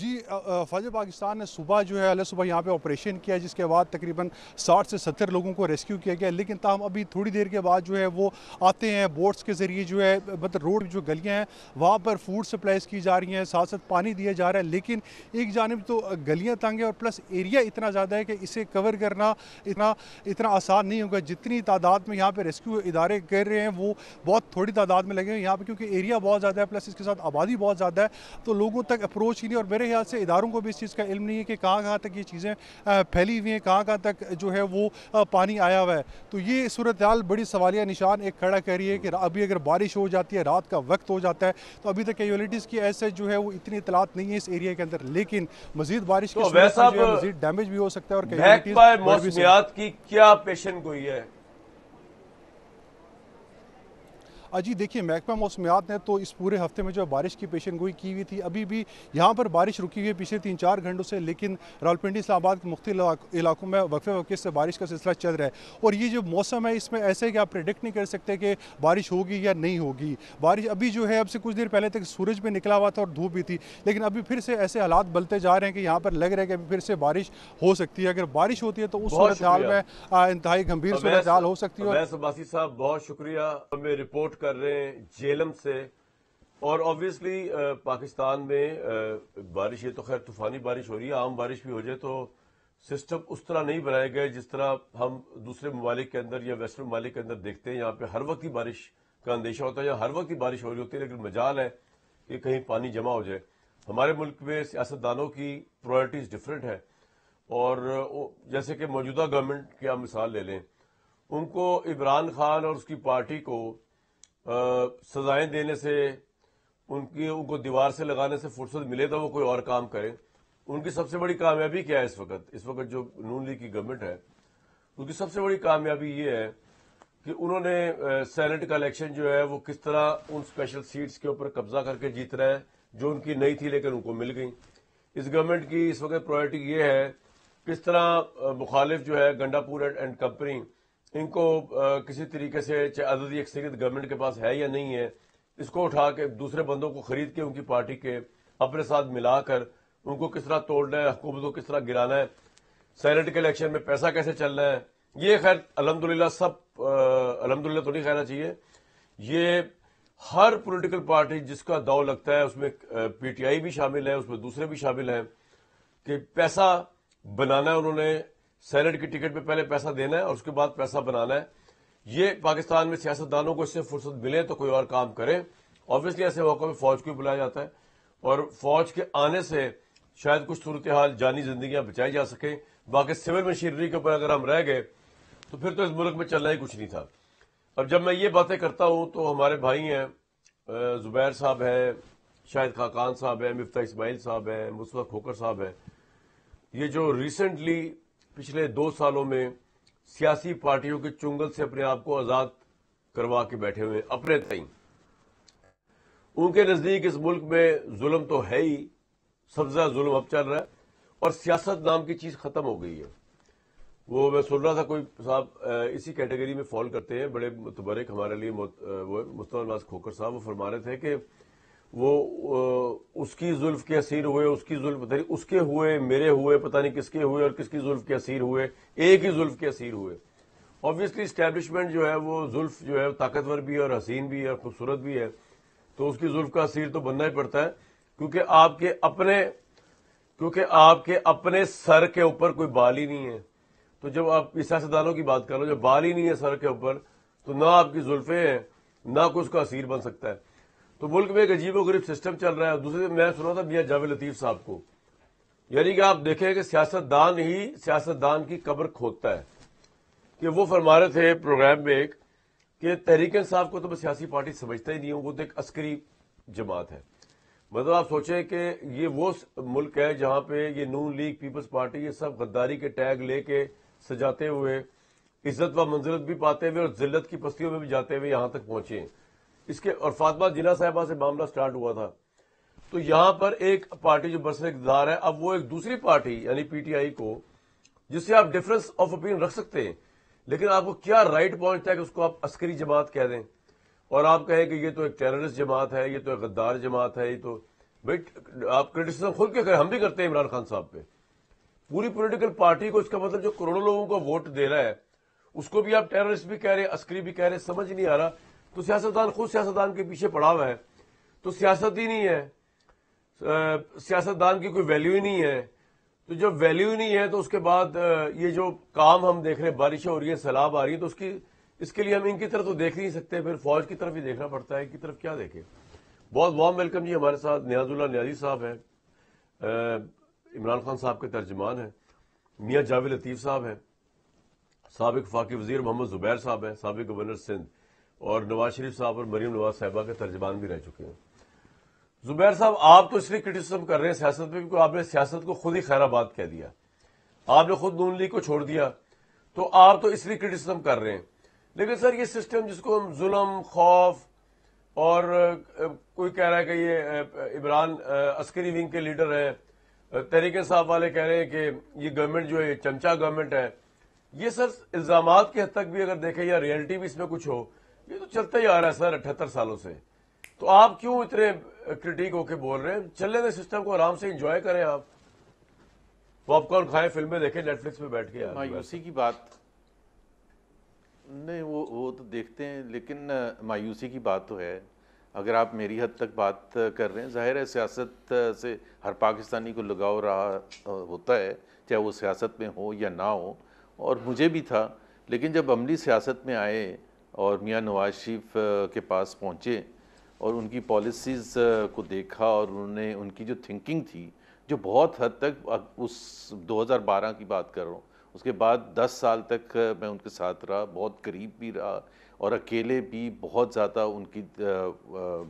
جی فوج پاکستان نے صبح جو ہے صبح یہاں پہ آپریشن کیا جس کے بعد تقریباً 60 سے 70 لوگوں کو ریسکیو کیا گیا، لیکن تاہم ابھی تھوڑی دیر کے بعد جو ہے وہ آتے ہیں بوٹس کے ذریعے، جو ہے مطلب روڈ جو گلیاں ہیں وہاں پر فوڈ سپلائز کی جا رہی ہیں، ساتھ ساتھ پانی دیا جا رہا ہے، لیکن ایک جانب تو گلیاں تنگ ہیں اور پلس ایریا اتنا زیادہ ہے کہ اسے کور کرنا اتنا آسان نہیں ہوگا۔ جتنی تعداد میں یہاں پہ ریسکیو ادارے کر رہے ہیں وہ بہت تھوڑی تعداد میں لگے ہیں یہاں پہ، کیونکہ ایریا بہت زیادہ ہے، پلس اس کے ساتھ آبادی بہت زیادہ ہے، تو لوگوں تک اپروچ ہی نہیں، اور میرے خیال سے اداروں کو بھی اس چیز کا علم نہیں ہے کہ کہاں کہاں تک یہ چیزیں پھیلی ہوئی ہیں، کہاں کہاں تک جو ہے وہ پانی آیا ہوا ہے۔ تو یہ صورتحال بڑی سوالیہ نشان ایک کھڑا کر رہی ہے کہ ابھی اگر بارش ہو جاتی ہے، رات کا وقت ہو جاتا ہے، تو ابھی تک کیجویلٹیز کی ایسے جو ہے وہ اتنی اطلاعات نہیں ہے اس ایریا کے اندر، لیکن مزید بارش کی تو صورت میں جو ہے صاحب مزید ڈیمیج بھی ہو سکتا ہے اور کیجویلٹیز محکمہ بڑھ بھی سکتی ہے۔ موسمیات کی کیا پیشن گوئی ہے؟ جی دیکھیے، محکمہ موسمیات نے تو اس پورے ہفتے میں جو بارش کی پیشن گوئی کی ہوئی تھی، ابھی بھی یہاں پر بارش رکی ہوئی ہے پچھلے 3-4 گھنٹوں سے، لیکن راولپنڈی اسلام آباد کے مختلف علاقوں میں وقفے وقفے سے بارش کا سلسلہ چل رہا ہے، اور یہ جو موسم ہے اس میں ایسے ہے کہ آپ پریڈکٹ نہیں کر سکتے کہ بارش ہوگی یا نہیں ہوگی۔ بارش ابھی جو ہے اب سے کچھ دیر پہلے تک سورج بھی نکلا ہوا تھا اور دھوپ بھی تھی، لیکن ابھی پھر سے ایسے حالات بلتے جا رہے ہیں کہ یہاں پر لگ رہا ہے کہ ابھی پھر سے بارش ہو سکتی ہے۔ اگر بارش ہوتی ہے تو اس بہت صورتحال شکریہ میں انتہائی گمبھیر صورتحال ہو سکتی ہے۔ اویس عباسی صاحب بہت شکریہ، ہمیں رپورٹ کر رہے ہیں جیلم سے، اور آبویسلی پاکستان میں بارش، یہ تو خیر طوفانی بارش ہو رہی ہے، عام بارش بھی ہو جائے تو سسٹم اس طرح نہیں بنائے گئے جس طرح ہم دوسرے ممالک کے اندر یا ویسٹرن ممالک کے اندر دیکھتے ہیں۔ یہاں پہ ہر وقت ہی بارش کا اندیشہ ہوتا ہے یا ہر وقت ہی بارش ہو رہی ہوتی ہے، لیکن مجال ہے کہ کہیں پانی جمع ہو جائے۔ ہمارے ملک میں سیاستدانوں کی پرائرٹیز ڈفرینٹ ہے، اور جیسے کہ موجودہ گورنمنٹ کی آپ مثال لے لیں، ان کو عمران خان اور اس کی پارٹی کو سزائیں دینے سے، ان کو دیوار سے لگانے سے فرصت ملے تو وہ کوئی اور کام کریں۔ ان کی سب سے بڑی کامیابی کیا ہے اس وقت جو نون لیگ کی گورنمنٹ ہے، ان کی سب سے بڑی کامیابی یہ ہے کہ انہوں نے سینٹ کا الیکشن جو ہے وہ کس طرح ان اسپیشل سیٹس کے اوپر قبضہ کر کے جیت رہے ہیں جو ان کی نہیں تھی لیکن ان کو مل گئی۔ اس گورنمنٹ کی اس وقت پرائرٹی یہ ہے کس طرح مخالف جو ہے گنڈا پور اینڈ کمپنی، ان کو کسی طریقے سے، چاہے عددی اکثریت گورنمنٹ کے پاس ہے یا نہیں ہے، اس کو اٹھا کے دوسرے بندوں کو خرید کے ان کی پارٹی کے اپنے ساتھ ملا کر ان کو کس طرح توڑنا ہے، حکومت کو کس طرح گرانا ہے، سینٹ کے الیکشن میں پیسہ کیسے چلنا ہے۔ یہ خیر الحمدللہ الحمدللہ تو نہیں کہنا چاہیے، یہ ہر پولیٹیکل پارٹی جس کا داؤ لگتا ہے، اس میں پی ٹی آئی بھی شامل ہے، اس میں دوسرے بھی شامل ہیں، کہ پیسہ بنانا ہے۔ انہوں نے سینٹ کی ٹکٹ پہ پہلے پیسہ دینا ہے اور اس کے بعد پیسہ بنانا ہے۔ یہ پاکستان میں سیاستدانوں کو اس سے فرصت ملے تو کوئی اور کام کریں۔ آبویسلی ایسے موقع میں فوج کو بلایا جاتا ہے، اور فوج کے آنے سے شاید کچھ صورتحال، جانی زندگیاں بچائی جا سکیں۔ باقی سول مشینری کے اوپر اگر ہم رہ گئے تو پھر تو اس ملک میں چلنا ہی کچھ نہیں تھا۔ اب جب میں یہ باتیں کرتا ہوں تو ہمارے بھائی ہیں، زبیر صاحب ہیں، شاہد خاقان صاحب ہیں، مفتاح اسماعیل صاحب ہیں، مصطفیٰ کھوکر صاحب ہیں، یہ جو ریسنٹلی پچھلے 2 سالوں میں سیاسی پارٹیوں کے چنگل سے اپنے آپ کو آزاد کروا کے بیٹھے ہوئے اپنے تئیں، ان کے نزدیک اس ملک میں ظلم تو ہے ہی، سب سے زیادہ ظلم اب چل رہا ہے، اور سیاست نام کی چیز ختم ہو گئی ہے۔ وہ میں سن رہا تھا کوئی صاحب اسی کیٹیگری میں فال کرتے ہیں، بڑے متبرک ہمارے لیے، وہ مصطفیٰ نواز کھوکر صاحب، وہ فرما رہے تھے کہ وہ اس کی زلف کے اسیر ہوئے، اس کی زلف پتہ نہیں اس کے ہوئے، میرے ہوئے، پتہ نہیں کس کے ہوئے، اور کس کی زلف کے اسیر ہوئے، ایک ہی زلف کے اسیر ہوئے۔ آبویسلی اسٹیبلشمنٹ جو ہے وہ زلف جو ہے طاقتور بھی ہے اور حسین بھی ہے اور خوبصورت بھی ہے، تو اس کی زلف کا اسیر تو بننا ہی پڑتا ہے، کیونکہ آپ کے اپنے سر کے اوپر کوئی بال ہی نہیں ہے۔ تو جب آپ سیاستدانوں کی بات کر رہے ہو، جب بال ہی نہیں ہے سر کے اوپر، تو نہ آپ کی زلفیں ہیں، نہ کوئی اس کا اسیر بن سکتا ہے۔ تو ملک میں ایک عجیب و غریب سسٹم چل رہا ہے۔ دوسرے میں سنا تھا میاں جاوید لطیف صاحب کو، یعنی کہ آپ دیکھیں کہ سیاستدان ہی سیاستدان کی قبر کھودتا ہے، کہ وہ فرما رہے تھے پروگرام میں ایک کہ تحریک انصاف کو تو میں سیاسی پارٹی سمجھتا ہی نہیں ہوں، وہ تو ایک عسکری جماعت ہے۔ مطلب آپ سوچیں کہ یہ وہ ملک ہے جہاں پہ یہ نون لیگ، پیپلز پارٹی، یہ سب غداری کے ٹیگ لے کے سجاتے ہوئے، عزت و منزلت بھی پاتے ہوئے اور ذلت کی پستیوں میں بھی جاتے ہوئے یہاں تک پہنچے ہیں۔ اس کے اور فاطمہ جناح صاحبہ سے معاملہ سٹارٹ ہوا تھا، تو یہاں پر ایک پارٹی جو برسر اقتدار ہے، اب وہ ایک دوسری پارٹی یعنی پی ٹی آئی کو، جس سے آپ ڈفرنس آف اوپین رکھ سکتے ہیں، لیکن آپ کو کیا رائٹ پہنچتا ہے کہ اس کو آپ عسکری جماعت کہہ دیں اور آپ کہیں کہ یہ تو ایک ٹیررسٹ جماعت ہے، یہ تو ایک غدار جماعت ہے، یہ تو بھائی آپ کرٹیسزم خود کے کریں, ہم بھی کرتے ہیں عمران خان صاحب پہ. پوری پولیٹیکل پارٹی کو, اس کا مطلب جو کروڑوں لوگوں کو ووٹ دے رہا ہے اس کو بھی آپ ٹیررسٹ بھی کہہ رہے ہیں, عسکری بھی کہہ رہے ہیں, سمجھ نہیں آ رہا. تو سیاستدان خود سیاستدان کے پیچھے پڑا ہوا ہے, تو سیاست ہی نہیں ہے, سیاستدان کی کوئی ویلیو ہی نہیں ہے. تو جب ویلیو ہی نہیں ہے تو اس کے بعد یہ جو کام ہم دیکھ رہے ہیں, بارشیں ہو رہی ہیں, سیلاب آ رہی ہے, تو اس کے لیے ہم ان کی طرف تو دیکھ نہیں سکتے, پھر فوج کی طرف ہی دیکھنا پڑتا ہے. ان کی طرف کیا دیکھیں. بہت وارم ویلکم جی. ہمارے ساتھ نیاز اللہ نیازی صاحب ہیں, عمران خان صاحب کے ترجمان ہیں. میاں جاوید لطیف صاحب ہیں, سابق وفاقی وزیر محمد زبیر صاحب ہیں, سابق گورنر سندھ, اور نواز شریف صاحب اور مریم نواز صاحبہ کے ترجمان بھی رہ چکے ہیں. زبیر صاحب, آپ تو اس لیے کرٹیسزم کر رہے ہیں سیاست میں کیونکہ آپ نے سیاست کو خود ہی خیر آباد کہہ دیا, آپ نے خود نون لیگ کو چھوڑ دیا, تو آپ تو اس لیے کرٹیسزم کر رہے ہیں. لیکن سر یہ سسٹم جس کو ہم ظلم, خوف, اور کوئی کہہ رہا ہے کہ یہ عمران عسکری ونگ کے لیڈر ہیں, تحریک انصاف والے کہہ رہے ہیں کہ یہ گورنمنٹ جو ہے چمچا گورنمنٹ ہے. یہ سر الزامات کی حد تک بھی اگر دیکھیں یا ریئلٹی بھی اس میں کچھ ہو, یہ تو چلتا ہی آ رہا ہے سر 78 سالوں سے. تو آپ کیوں اتنے کرٹیک ہو کے بول رہے ہیں؟ چلے دیں سسٹم کو, آرام سے انجوائے کریں, آپ پاپ کارن کھائیں, فلمیں دیکھیں نیٹ فلکس پہ بیٹھ کے. مایوسی کی بات نہیں, وہ تو دیکھتے ہیں, لیکن مایوسی کی بات تو ہے. اگر آپ میری حد تک بات کر رہے ہیں, ظاہر ہے سیاست سے ہر پاکستانی کو لگاؤ رہا ہوتا ہے, چاہے وہ سیاست میں ہو یا نہ ہو, اور مجھے بھی تھا. لیکن جب عملی سیاست میں آئے اور میاں نواز شریف کے پاس پہنچے اور ان کی پالیسیز کو دیکھا, اور انہوں نے ان کی جو تھنکنگ تھی, جو بہت حد تک اس 2012 کی بات کر رہا ہوں, اس کے بعد 10 سال تک میں ان کے ساتھ رہا, بہت قریب بھی رہا اور اکیلے بھی بہت زیادہ ان کی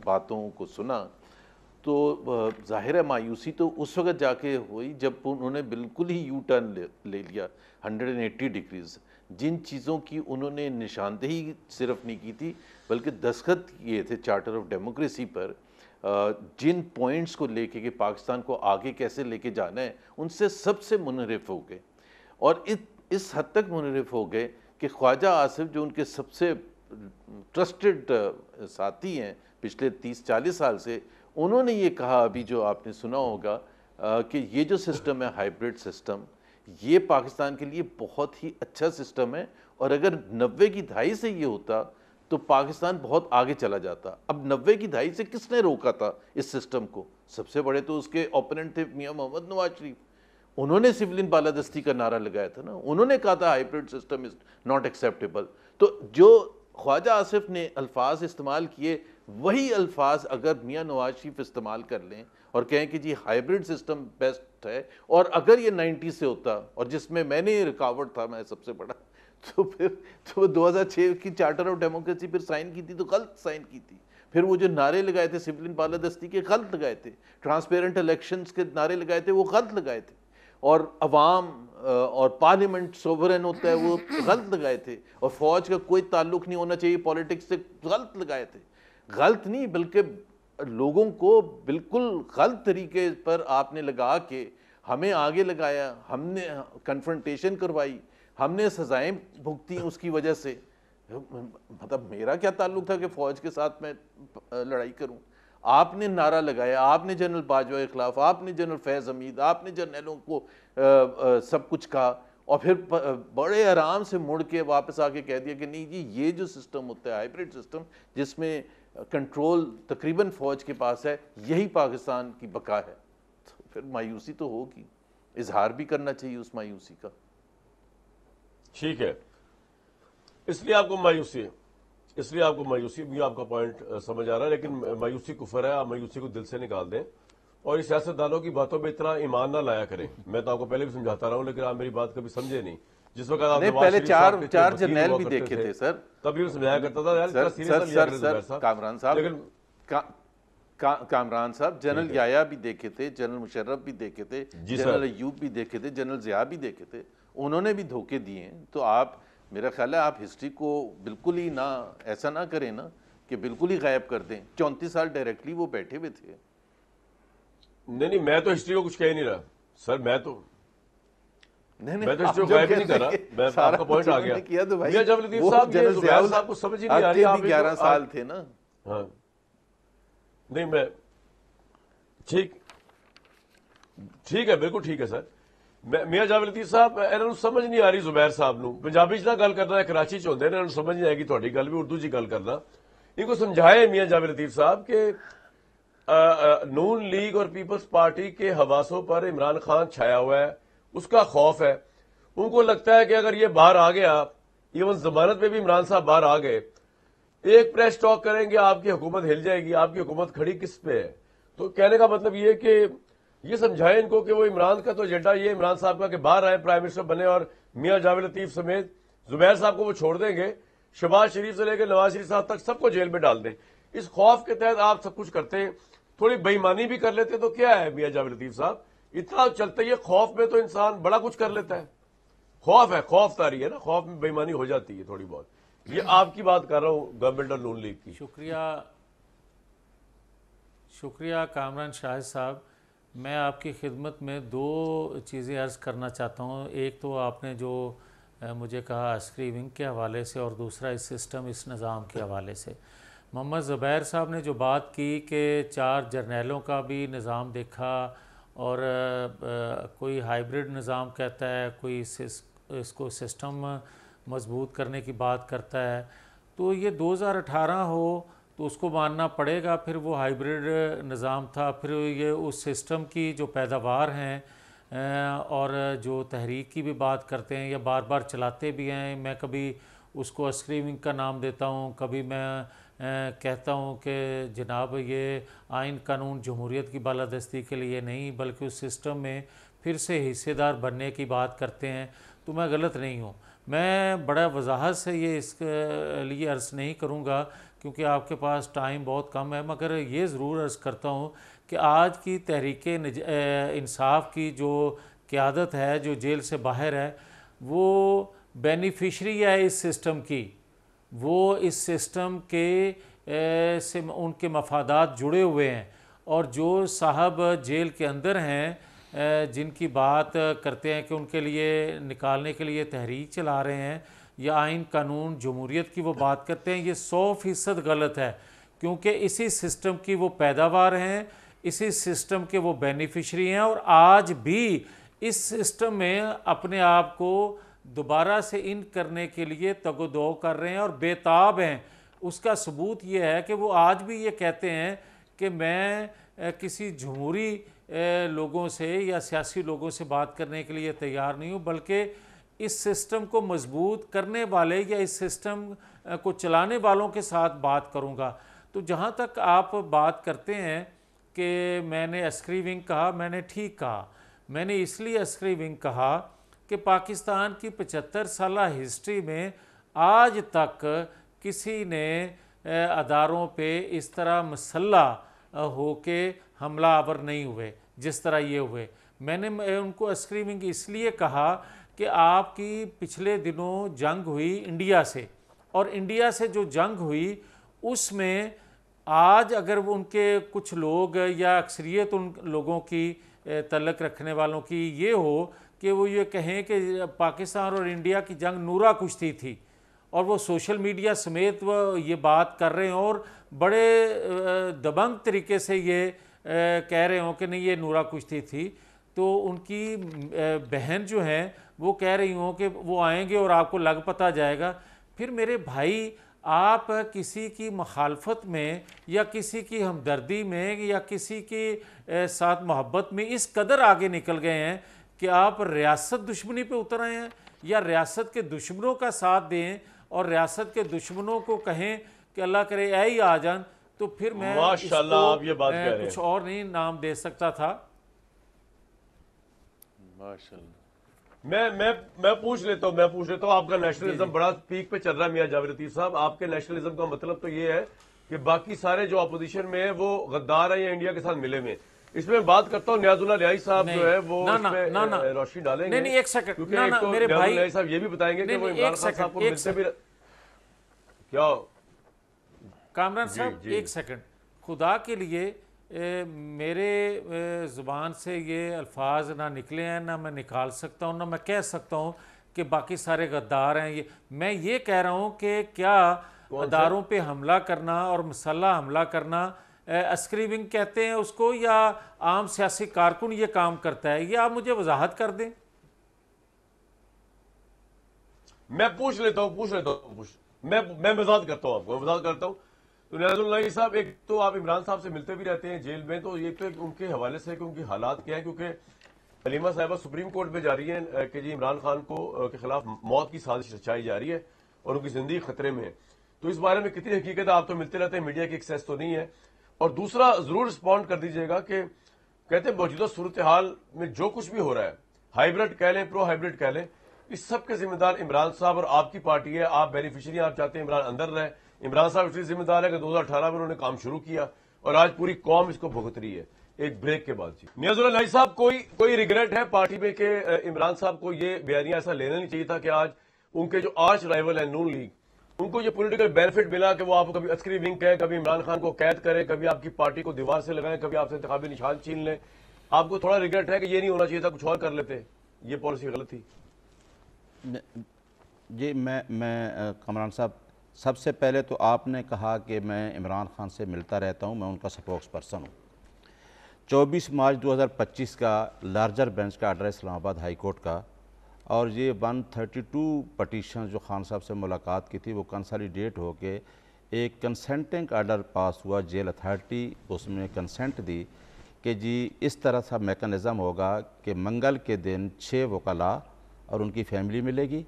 باتوں کو سنا. تو ظاہر ہے مایوسی تو اس وقت جا کے ہوئی جب انہوں نے بالکل ہی یو ٹرن لے لیا 180 ڈگریز. جن چیزوں کی انہوں نے نشاندہی صرف نہیں کی تھی بلکہ دستخط کیے تھے چارٹر آف ڈیموکریسی پر, جن پوائنٹس کو لے کے کہ پاکستان کو آگے کیسے لے کے جانا ہے, ان سے سب سے منحرف ہو گئے. اور اس حد تک منحرف ہو گئے کہ خواجہ آصف جو ان کے سب سے ٹرسٹڈ ساتھی ہیں پچھلے 30-40 سال سے, انہوں نے یہ کہا, ابھی جو آپ نے سنا ہوگا, کہ یہ جو سسٹم ہے ہائیبرڈ سسٹم, یہ پاکستان کے لیے بہت ہی اچھا سسٹم ہے, اور اگر 90 کی دہائی سے یہ ہوتا تو پاکستان بہت آگے چلا جاتا. اب 90 کی دہائی سے کس نے روکا تھا اس سسٹم کو؟ سب سے بڑے تو اس کے اوپوننٹ تھے میاں محمد نواز شریف. انہوں نے سولین بالادستی کا نعرہ لگایا تھا نا, انہوں نے کہا تھا hybrid system is not acceptable. تو جو خواجہ آصف نے الفاظ استعمال کیے, وہی الفاظ اگر میاں نواز شریف استعمال کر لیں اور کہیں کہ جی ہائیبرڈ سسٹم بیسٹ ہے, اور اگر یہ 90 سے ہوتا, اور جس میں نے رکاوٹ تھا میں سب سے بڑا, تو پھر 2006 کی چارٹر آف ڈیموکریسی پھر سائن کی تھی تو غلط سائن کی تھی. پھر وہ جو نعرے لگائے تھے سولین بالادستی کے, غلط لگائے تھے. ٹرانسپیرنٹ الیکشنز کے نعرے لگائے تھے, وہ غلط لگائے تھے. اور عوام اور پارلیمنٹ سوورن ہوتا ہے, وہ غلط لگائے تھے. اور فوج کا کوئی تعلق نہیں ہونا چاہیے پالیٹکس سے, غلط لگائے تھے. غلط نہیں بلکہ لوگوں کو بالکل غلط طریقے پر آپ نے لگا کے ہمیں آگے لگایا, ہم نے کنفرنٹیشن کروائی, ہم نے سزائیں بھگتی اس کی وجہ سے. مطلب میرا کیا تعلق تھا کہ فوج کے ساتھ میں لڑائی کروں؟ آپ نے نعرہ لگایا, آپ نے جنرل باجوہ کے خلاف, آپ نے جنرل فیض حمید, آپ نے جرنیلوں کو سب کچھ کہا, اور پھر بڑے آرام سے مڑ کے واپس آ کے کہہ دیا کہ نہیں جی یہ جو سسٹم ہوتا ہے ہائیبرڈ سسٹم, جس میں کنٹرول تقریباً فوج کے پاس ہے, یہی پاکستان کی بقا ہے. تو پھر مایوسی تو ہوگی, اظہار بھی کرنا چاہیے اس مایوسی کا. ٹھیک ہے, اس لیے آپ کو مایوسی ہے, اس لیے آپ کو مایوسی, بھی آپ کا پوائنٹ سمجھ آ رہا ہے, لیکن مایوسی کفر ہے. آپ مایوسی کو دل سے نکال دیں, اور اس سیاستدانوں کی باتوں پہ اتنا ایمان نہ لایا کریں. میں تو آپ کو پہلے بھی سمجھاتا رہا ہوں, لیکن آپ میری بات کبھی سمجھے نہیں. جس وقت آپ پہلے چار جرنیل بھی دیکھے تھے سر, تبھی سمجھایا کرتا تھا. کامران صاحب جنرل یایا بھی دیکھے تھے, جنرل مشرف بھی دیکھے تھے, جنرل ایوب بھی دیکھے تھے, جنرل ضیاء بھی دیکھے تھے, انہوں نے بھی دھوکے دیے ہیں. تو آپ, میرا خیال ہے آپ ہسٹری کو بالکل ہی ایسا نہ کریں نا کہ بالکل ہی غائب کر دیں. 34 سال ڈائریکٹلی وہ بیٹھے ہوئے تھے. نہیں, میں تو ہسٹری کو کچھ کہہ نہیں رہا سر, میں تو ہسٹری کو غائب نہیں کر رہا. میں آپ کا پوائنٹ آ گیا. میاں جاوید لطیف صاحب, یہ زبیر صاحب کو سمجھ ہی نہیں آ رہی. 11 سال تھے نا. ہاں, نہیں, میں ٹھیک ہے, بالکل ٹھیک ہے سر. میاں جاوید لطیف صاحب, انہوں نے سمجھ نہیں آ رہی زبیر صاحب نو پنجابی چ نہ گل کرنا ہے, کراچی چ ہوندے نے, انہوں نے سمجھ نہیں آئے گی تہاڈی گل بھی, اردو چ گل کرنا. ان کو سمجھائے میاں جاوید لطیف صاحب کہ نون لیگ اور پیپلز پارٹی کے حواسوں پر عمران خان چھایا ہوا ہے, اس کا خوف ہے. ان کو لگتا ہے کہ اگر یہ باہر آ گیا, ایون ضمانت میں بھی عمران صاحب باہر آ گئے, ایک پریس ٹاک کریں گے آپ کی حکومت ہل جائے گی, آپ کی حکومت کھڑی کس پہ ہے. تو کہنے کا مطلب یہ کہ یہ سمجھائے ان کو کہ وہ عمران کا تو ایجنڈا یہ عمران صاحب کا کہ باہر آئے, پرائم منسٹر بنے, اور میاں جاوید لطیف سمیت زبیر صاحب کو وہ چھوڑ دیں گے, شہباز شریف سے لے کے نواز شریف صاحب تک سب کو جیل میں ڈال دیں. اس خوف کے تحت آپ سب کچھ کرتے ہیں, تھوڑی بےایمانی بھی کر لیتے تو کیا ہے میاں جاوید لطیف صاحب, اتنا چلتے یہ خوف میں تو انسان بڑا کچھ کر لیتا ہے. خوف ہے, خوف طاری ہے نا, خوف میں بےایمانی ہو جاتی ہے تھوڑی بہت. یہ آپ کی بات کر رہا ہوں گورنمنٹ اور نون لیگ کی. شکریہ کامران شاہد صاحب. میں آپ کی خدمت میں دو چیزیں عرض کرنا چاہتا ہوں. ایک تو آپ نے جو مجھے کہا عسکری ونگ کے حوالے سے, اور دوسرا اس سسٹم, اس نظام کے حوالے سے. محمد زبیر صاحب نے جو بات کی کہ 4 جرنیلوں کا بھی نظام دیکھا, اور کوئی ہائیبرڈ نظام کہتا ہے, کوئی اس کو سسٹم مضبوط کرنے کی بات کرتا ہے. تو یہ 2018 ہو تو اس کو ماننا پڑے گا. پھر وہ ہائیبرڈ نظام تھا, پھر یہ اس سسٹم کی جو پیداوار ہیں اور جو تحریک کی بھی بات کرتے ہیں یا بار بار چلاتے بھی ہیں. میں کبھی اس کو عسکری ونگ کا نام دیتا ہوں, کبھی میں کہتا ہوں کہ جناب یہ آئین قانون جمہوریت کی بالادستی کے لیے نہیں بلکہ اس سسٹم میں پھر سے حصے دار بننے کی بات کرتے ہیں. تو میں غلط نہیں ہوں. میں بڑا وضاحت سے یہ اس کے لیے عرض نہیں کروں گا کیونکہ آپ کے پاس ٹائم بہت کم ہے, مگر یہ ضرور عرض کرتا ہوں کہ آج کی تحریک انصاف کی جو قیادت ہے, جو جیل سے باہر ہے, وہ بینیفیشری ہے اس سسٹم کی. وہ اس سسٹم کے سے ان کے مفادات جڑے ہوئے ہیں, اور جو صاحب جیل کے اندر ہیں جن کی بات کرتے ہیں کہ ان کے لیے نکالنے کے لیے تحریک چلا رہے ہیں یا آئین قانون جمہوریت کی وہ بات کرتے ہیں, یہ 100% غلط ہے. کیونکہ اسی سسٹم کی وہ پیداوار ہیں, اسی سسٹم کے وہ بینیفیشری ہیں, اور آج بھی اس سسٹم میں اپنے آپ کو دوبارہ سے ان کرنے کے لیے تگ و دو کر رہے ہیں اور بے تاب ہیں. اس کا ثبوت یہ ہے کہ وہ آج بھی یہ کہتے ہیں کہ میں کسی جمہوری لوگوں سے یا سیاسی لوگوں سے بات کرنے کے لیے تیار نہیں ہوں, بلکہ اس سسٹم کو مضبوط کرنے والے یا اس سسٹم کو چلانے والوں کے ساتھ بات کروں گا. تو جہاں تک آپ بات کرتے ہیں کہ میں نے عسکری ونگ کہا, میں نے ٹھیک کہا. میں نے اس لیے عسکری ونگ کہا کہ پاکستان کی 75 سالہ ہسٹری میں آج تک کسی نے اداروں پہ اس طرح مسلح ہو کے حملہ آور نہیں ہوئے جس طرح یہ ہوئے. میں نے ان کو عسکری ونگ اس لیے کہا کہ آپ کی پچھلے دنوں جنگ ہوئی انڈیا سے, اور انڈیا سے جو جنگ ہوئی اس میں آج اگر وہ ان کے کچھ لوگ یا اکثریت ان لوگوں کی تعلق رکھنے والوں کی یہ ہو کہ وہ یہ کہیں کہ پاکستان اور انڈیا کی جنگ نورا کشتی تھی, اور وہ سوشل میڈیا سمیت وہ یہ بات کر رہے ہوں اور بڑے دبنگ طریقے سے یہ کہہ رہے ہوں کہ نہیں یہ نورا کشتی تھی, تو ان کی بہن جو ہیں وہ کہہ رہی ہوں کہ وہ آئیں گے اور آپ کو لگ پتہ جائے گا. پھر میرے بھائی, آپ کسی کی مخالفت میں یا کسی کی ہمدردی میں یا کسی کے ساتھ محبت میں اس قدر آگے نکل گئے ہیں کہ آپ ریاست دشمنی پہ اتر آئے ہیں, یا ریاست کے دشمنوں کا ساتھ دیں اور ریاست کے دشمنوں کو کہیں کہ اللہ کرے اے ہی آ جان. تو پھر میں ماشاءاللہ آپ یہ بات کہہ رہے ہیں, کچھ اور نہیں نام دے سکتا تھا. ماشاءاللہ. میں پوچھ لیتا ہوں آپ کا نیشنلزم بڑا پیک پہ چل رہا ہے میاں جاوید لطیف صاحب. آپ کے نیشنلزم کا مطلب تو یہ ہے کہ باقی سارے جو اپوزیشن میں ہیں وہ غدار ہیں یا انڈیا کے ساتھ ملے ہوئے. اس میں بات کرتا ہوں نیاز اللہ لیائی صاحب جو ہے وہ اس پہ روشنی ڈالیں گے. نہیں ایک سیکنڈ, کیونکہ ایک تو نیاز اللہ لیائی صاحب یہ بھی بتائیں گے کہ وہ عمران خان صاحب کو ملتے بھی کیا. کامران صاحب ایک سیکنڈ, خدا کے لیے میرے زبان سے یہ الفاظ نہ نکلے ہیں, نہ میں نکال سکتا ہوں, نہ میں کہہ سکتا ہوں کہ باقی سارے غدار ہیں. میں یہ کہہ رہا ہوں کہ کیا اداروں پہ حملہ کرنا اور مسلح حملہ کرنا عسکری ونگ کہتے ہیں اس کو یا عام سیاسی کارکن یہ کام کرتا ہے؟ یہ آپ مجھے وضاحت کر دیں۔ میں پوچھ لیتا ہوں میں وضاحت کرتا ہوں آپ کو، تو نیاز اللہ صاحب، ایک تو آپ عمران صاحب سے ملتے بھی رہتے ہیں جیل میں، تو یہ تو ان کے حوالے سے کہ ان کے حالات کیا ہیں، کیونکہ حلیمہ صاحبہ سپریم کورٹ میں جا رہی ہیں کہ جی عمران خان کو کے خلاف موت کی سازش رچائی جا رہی ہے اور ان کی زندگی خطرے میں ہے، تو اس بارے میں کتنی حقیقت ہے؟ آپ تو ملتے رہتے ہیں، میڈیا کی ایکسیس تو نہیں ہے۔ اور دوسرا ضرور رسپونڈ کر دیجئے گا کہ کہتے ہیں موجودہ صورتحال میں جو کچھ بھی ہو رہا ہے، ہائیبرڈ کہہ لیں، پرو ہائیبرڈ کہہ لیں، اس سب کے ذمہ دار عمران صاحب اور آپ کی پارٹی ہے، آپ بینیفیشری، آپ چاہتے ہیں عمران اندر رہے۔ عمران صاحب اس لیے ذمہ دار ہے کہ 2018 میں انہوں نے کام شروع کیا اور آج پوری قوم اس کو بھگت رہی ہے۔ ایک بریک کے بعد نیاز اللہ صاحب، کوئی ریگریٹ ہے پارٹی میں کہ عمران صاحب کو یہ بیانیہ ایسا لینا نہیں چاہیے تھا کہ آج ان کے جو آرچ رائیول ہیں نون لیگ، ان کو یہ پولیٹیکل بینیفٹ ملا کہ وہ آپ کو کبھی عسکری ونگ کہیں، کبھی عمران خان کو قید کریں، کبھی آپ کی پارٹی کو دیوار سے لگائیں، کبھی آپ سے انتخابی نشان چھین لیں؟ آپ کو تھوڑا ریگریٹ ہے کہ یہ نہیں ہونا چاہیے تھا، کچھ اور کر لیتے، یہ پالیسی غلط تھی؟ جی میں کامران صاحب، سب سے پہلے تو آپ نے کہا کہ میں عمران خان سے ملتا رہتا ہوں، میں ان کا سپوکس پرسن ہوں۔ 24 مارچ 2025 کا لارجر بینچ کا آرڈر ہے اسلام آباد ہائی کورٹ کا، اور یہ 132 پٹیشن جو خان صاحب سے ملاقات کی تھی وہ کنسالیڈیٹ ہو کے ایک کنسنٹنگ آرڈر پاس ہوا۔ جیل اتھارٹی اس میں کنسنٹ دی کہ جی اس طرح سا میکنزم ہوگا کہ منگل کے دن 6 وکلاء اور ان کی فیملی ملے گی،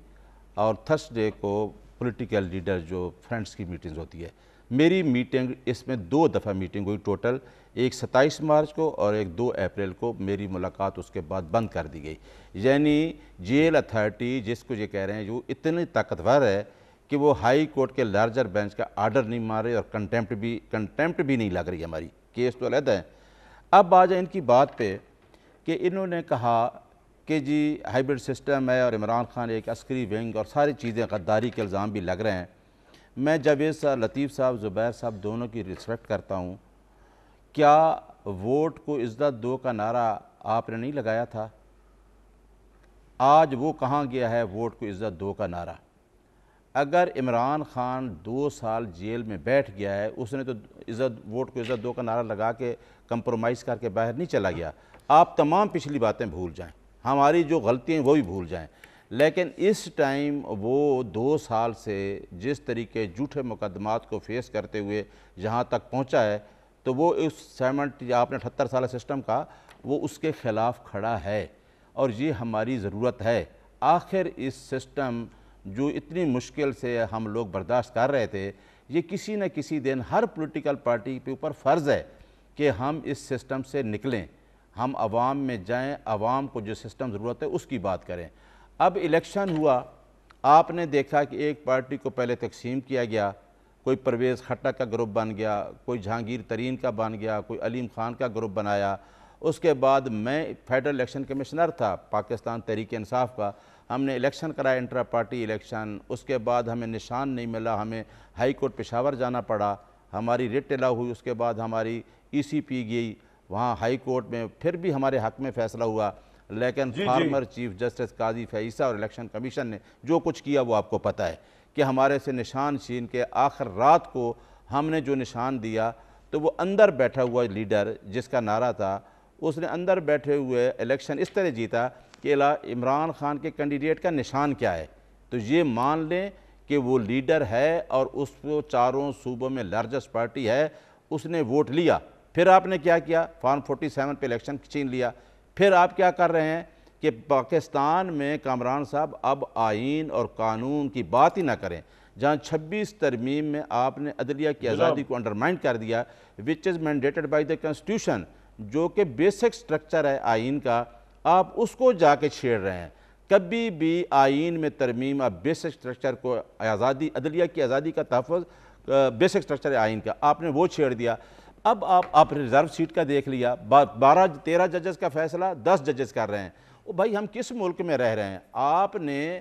اور تھرسڈے کو پولیٹیکل لیڈر جو فرینڈس کی میٹنگز ہوتی ہے۔ میری میٹنگ اس میں 2 دفعہ میٹنگ ہوئی ٹوٹل، ایک 27 مارچ کو اور ایک 2 اپریل کو میری ملاقات اس کے بعد بند کر دی گئی۔ یعنی جیل اتھارٹی جس کو یہ کہہ رہے ہیں جو اتنی طاقتور ہے کہ وہ ہائی کورٹ کے لارجر بینچ کا آرڈر نہیں مارے، اور کنٹیمپٹ بھی نہیں لگ رہی ہماری، کیس تو علیحدہ ہے۔ اب آ جائیں ان کی بات پہ کہ انہوں نے کہا کہ جی ہائیبرڈ سسٹم ہے اور عمران خان ایک عسکری ونگ اور ساری چیزیں، غداری کے الزام بھی لگ رہے ہیں۔ میں جاوید صاحب، لطیف صاحب، زبیر صاحب دونوں کی ریسپیکٹ کرتا ہوں۔ کیا ووٹ کو عزت دو کا نعرہ آپ نے نہیں لگایا تھا؟ آج وہ کہاں گیا ہے ووٹ کو عزت دو کا نعرہ؟ اگر عمران خان 2 سال جیل میں بیٹھ گیا ہے، اس نے تو ووٹ کو عزت دو کا نعرہ لگا کے کمپرومائز کر کے باہر نہیں چلا گیا۔ آپ تمام پچھلی باتیں بھول جائیں، ہماری جو غلطیاں ہیں وہ بھی بھول جائیں، لیکن اس ٹائم وہ 2 سال سے جس طریقے جھوٹے مقدمات کو فیس کرتے ہوئے جہاں تک پہنچا ہے، تو وہ اس آپ نے 78 سالہ سسٹم کا، وہ اس کے خلاف کھڑا ہے، اور یہ ہماری ضرورت ہے۔ آخر اس سسٹم جو اتنی مشکل سے ہم لوگ برداشت کر رہے تھے، یہ کسی نہ کسی دن ہر پولیٹیکل پارٹی کے اوپر فرض ہے کہ ہم اس سسٹم سے نکلیں، ہم عوام میں جائیں، عوام کو جو سسٹم ضرورت ہے اس کی بات کریں۔ اب الیکشن ہوا، آپ نے دیکھا کہ ایک پارٹی کو پہلے تقسیم کیا گیا، کوئی پرویز خٹک کا گروپ بن گیا، کوئی جہانگیر ترین کا بن گیا، کوئی علیم خان کا گروپ بنایا۔ اس کے بعد میں فیڈرل الیکشن کمشنر تھا پاکستان تحریک انصاف کا، ہم نے الیکشن کرایا، انٹرا پارٹی الیکشن۔ اس کے بعد ہمیں نشان نہیں ملا، ہمیں ہائی کورٹ پشاور جانا پڑا، ہماری ریٹ الاؤ ہوئی، اس کے بعد ہماری ای سی پی گئی، وہاں ہائی کورٹ میں پھر بھی ہمارے حق میں فیصلہ ہوا، لیکن فارمر چیف جسٹس قاضی فیصہ اور الیکشن کمیشن نے جو کچھ کیا وہ آپ کو پتہ ہے کہ ہمارے سے نشان چھین کے آخر رات کو ہم نے جو نشان دیا، تو وہ اندر بیٹھا ہوا لیڈر جس کا نعرہ تھا، اس نے اندر بیٹھے ہوئے الیکشن اس طرح جیتا کہ عمران خان کے کینڈیڈیٹ کا نشان کیا ہے، تو یہ مان لیں کہ وہ لیڈر ہے اور اس کو چاروں صوبوں میں لارجسٹ پارٹی ہے، اس نے ووٹ لیا۔ پھر آپ نے کیا کیا؟ فارم 47 پہ الیکشن چھین لیا۔ پھر آپ کیا کر رہے ہیں کہ پاکستان میں کامران صاحب اب آئین اور قانون کی بات ہی نہ کریں، جہاں 26 ترمیم میں آپ نے عدلیہ کی آزادی کو انڈرمائن کر دیا، which is mandated by the constitution، جو کہ بیسک سٹرکچر ہے آئین کا، آپ اس کو جا کے چھیڑ رہے ہیں۔ کبھی بھی آئین میں ترمیم، آپ بیسک سٹرکچر کو، آزادی، عدلیہ کی آزادی کا تحفظ، بیسک سٹرکچر ہے آئین کا، آپ نے وہ چھیڑ دیا۔ اب آپ ریزرو سیٹ کا دیکھ لیا، 13 ججز کا فیصلہ 10 ججز کر رہے ہیں۔ بھائی ہم کس ملک میں رہ رہے ہیں؟ آپ نے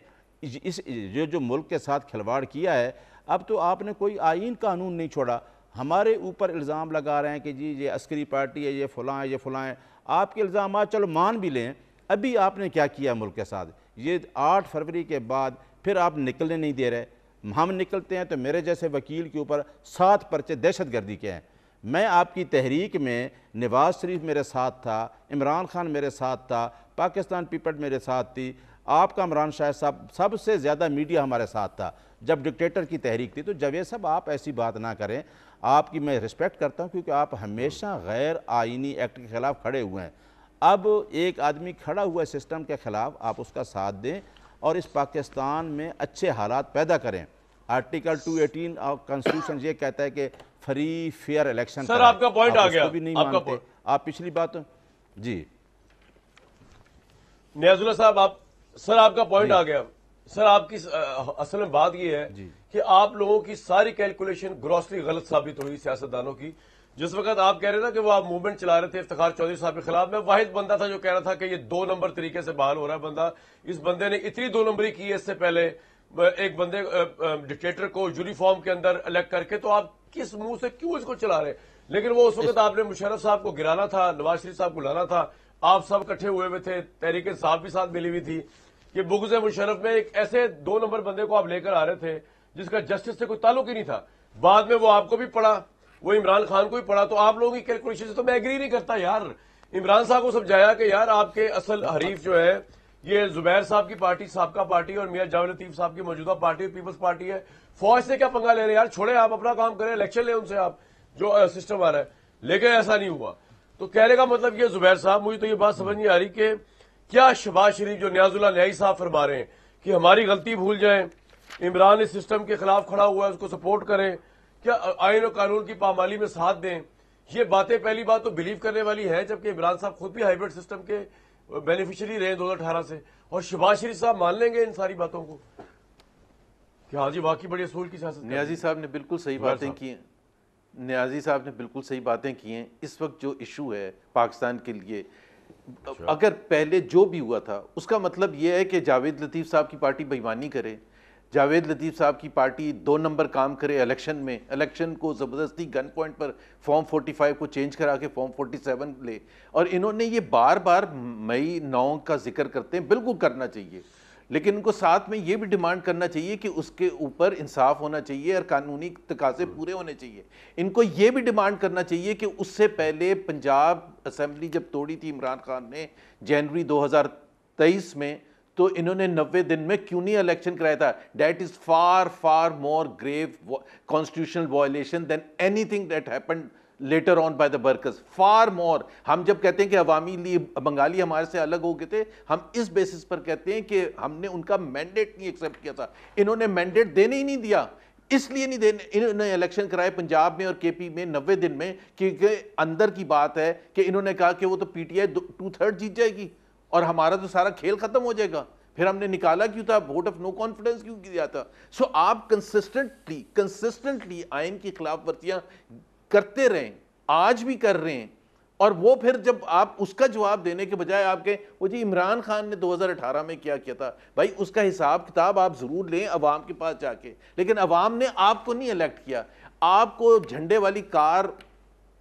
جو ملک کے ساتھ کھلواڑ کیا ہے، اب تو آپ نے کوئی آئین قانون نہیں چھوڑا، ہمارے اوپر الزام لگا رہے ہیں کہ جی یہ عسکری پارٹی ہے، یہ فلاں ہے، یہ فلاں ہے۔ آپ کے الزامات چلو مان بھی لیں، ابھی آپ نے کیا کیا ملک کے ساتھ؟ یہ 8 فروری کے بعد پھر آپ نکلنے نہیں دے رہے۔ ہم نکلتے ہیں تو میرے جیسے وکیل کے اوپر 7 پرچے دہشت گردی کے ہیں، میں آپ کی تحریک میں نواز شریف میرے ساتھ تھا, عمران خان میرے ساتھ تھا, پاکستان پیپلز میرے ساتھ تھی, آپ کا عمران شاہد صاحب, سب سے زیادہ میڈیا ہمارے ساتھ تھا جب ڈکٹیٹر کی تحریک تھی. تو جاوید صاحب آپ ایسی بات نہ کریں, آپ کی میں رسپیکٹ کرتا ہوں کیونکہ آپ ہمیشہ غیر آئینی ایکٹ کے خلاف کھڑے ہوئے ہیں. اب ایک آدمی کھڑا ہوا ہے سسٹم کے خلاف, آپ اس کا ساتھ دیں اور اس پاکستان میں اچھے حالات پیدا کریں. آرٹیکل 218 کانسٹیٹیوشن یہ کہتا ہے کہ فری فیئر الیکشن. سر آپ کا پوائنٹ آ گیا, بھی نہیں مانتے آپ پچھلی بات. جی نیاز اللہ صاحب, سر آپ کا پوائنٹ آ گیا. سر آپ کی اصل میں بات یہ ہے کہ آپ لوگوں کی ساری کیلکولیشن گروسلی غلط ثابت ہوئی سیاستدانوں کی. جس وقت آپ کہہ رہے تھے کہ وہ آپ موومنٹ چلا رہے تھے افتخار چودھری صاحب کے خلاف, میں واحد بندہ تھا جو کہہ رہا تھا کہ یہ 2 نمبر طریقے سے بحال ہو رہا ہے بندہ. اس بندے نے اتنی 2 نمبری کی ہے اس سے پہلے ایک بندے ڈکٹیٹر کو یونیفارم کے اندر الیکٹ کر کے, تو آپ کس منہ سے کیوں اس کو چلا رہے؟ لیکن وہ اس وقت آپ نے مشرف صاحب کو گرانا تھا, نواز شریف صاحب کو لانا تھا, آپ سب اکٹھے ہوئے تھے, تحریک انصاف بھی ساتھ ملی ہوئی تھی کہ بغض مشرف میں ایک ایسے 2 نمبر بندے کو آپ لے کر آ رہے تھے جس کا جسٹس سے کوئی تعلق ہی نہیں تھا. بعد میں وہ آپ کو بھی پڑا, وہ عمران خان کو بھی پڑا. تو آپ لوگوں کی کیلکولیشن سے تو میں ایگری نہیں کرتا یار. عمران صاحب کو سمجھایا کہ یار آپ کے اصل حریف جو ہے یہ زبیر صاحب کی پارٹی, سابقہ پارٹی, اور میاں جاوید لطیف صاحب کی موجودہ پارٹی پیپلز پارٹی ہے. فوج سے کیا پنگا لے رہے ہیں یار, چھوڑے آپ اپنا کام کریں, الیکشن لیں ان سے آپ جو سسٹم آ رہا ہے. لیکن ایسا نہیں ہوا. تو کہنے کا مطلب یہ زبیر صاحب, مجھے تو یہ بات سمجھ نہیں آ رہی کہ کیا شہباز شریف جو نیاز اللہ نیائی صاحب فرما رہے ہیں کہ ہماری غلطی بھول جائیں, عمران اس سسٹم کے خلاف کھڑا ہوا ہے اس کو سپورٹ کریں, کیا آئین و قانون کی پامالی میں ساتھ دیں, یہ باتیں پہلی بات تو بلیو کرنے والی ہیں, جبکہ عمران صاحب خود بھی ہائیبرڈ سسٹم کے بینیفیشری رہے 2018 سے, اور شہباز شریف صاحب مان لیں گے ان ساری باتوں کو کہ ہاں جی واقعی بڑی اصول کی سیاست. نیازی صاحب نے بالکل صحیح باتیں کی ہیں, نیازی صاحب نے بالکل صحیح باتیں کی ہیں. اس وقت جو ایشو ہے پاکستان کے لیے, اگر پہلے جو بھی ہوا تھا اس کا مطلب یہ ہے کہ جاوید لطیف صاحب کی پارٹی بے ایمانی کرے, جاوید لطیف صاحب کی پارٹی 2 نمبر کام کرے الیکشن میں, الیکشن کو زبردستی گن پوائنٹ پر فارم 45 کو چینج کرا کے فارم 47 لے. اور انہوں نے یہ بار بار مئی 9 کا ذکر کرتے ہیں, بالکل کرنا چاہیے, لیکن ان کو ساتھ میں یہ بھی ڈیمانڈ کرنا چاہیے کہ اس کے اوپر انصاف ہونا چاہیے اور قانونی تقاضے پورے ہونے چاہیے. ان کو یہ بھی ڈیمانڈ کرنا چاہیے کہ اس سے پہلے پنجاب اسمبلی جب توڑی تھی عمران خان نے جنوری 2023 میں, تو انہوں نے 90 دن میں کیوں نہیں الیکشن کرایا تھا. That is far far more grave constitutional violation than anything that happened later on by the brokers, far more. ہم جب کہتے ہیں کہ عوامی لیگ بنگالی ہمارے سے الگ ہو گئے تھے, ہم اس بیسس پر کہتے ہیں کہ ہم نے ان کا مینڈیٹ نہیں ایکسیپٹ کیا تھا. انہوں نے مینڈیٹ دینے ہی نہیں دیا, اس لیے نہیں دینے, انہوں نے الیکشن کرائے پنجاب میں اور کے پی میں 90 دن میں, کیونکہ اندر کی بات ہے کہ انہوں نے کہا کہ وہ تو پی ٹی آئی 2/3 جیت جائے گی اور ہمارا تو سارا کھیل ختم ہو جائے گا. پھر ہم نے نکالا کیوں تھا, ووٹ آف نو کانفیڈنس کیوں کیا تھا. سو آپ کنسسٹنٹلی آئین کی خلاف ورزیاں کرتے رہیں, آج بھی کر رہے ہیں, اور وہ پھر جب آپ اس کا جواب دینے کے بجائے آپ کہیں وہ جی عمران خان نے 2018 میں کیا کیا تھا, بھائی اس کا حساب کتاب آپ ضرور لیں عوام کے پاس جا کے, لیکن عوام نے آپ کو نہیں الیکٹ کیا, آپ کو جھنڈے والی کار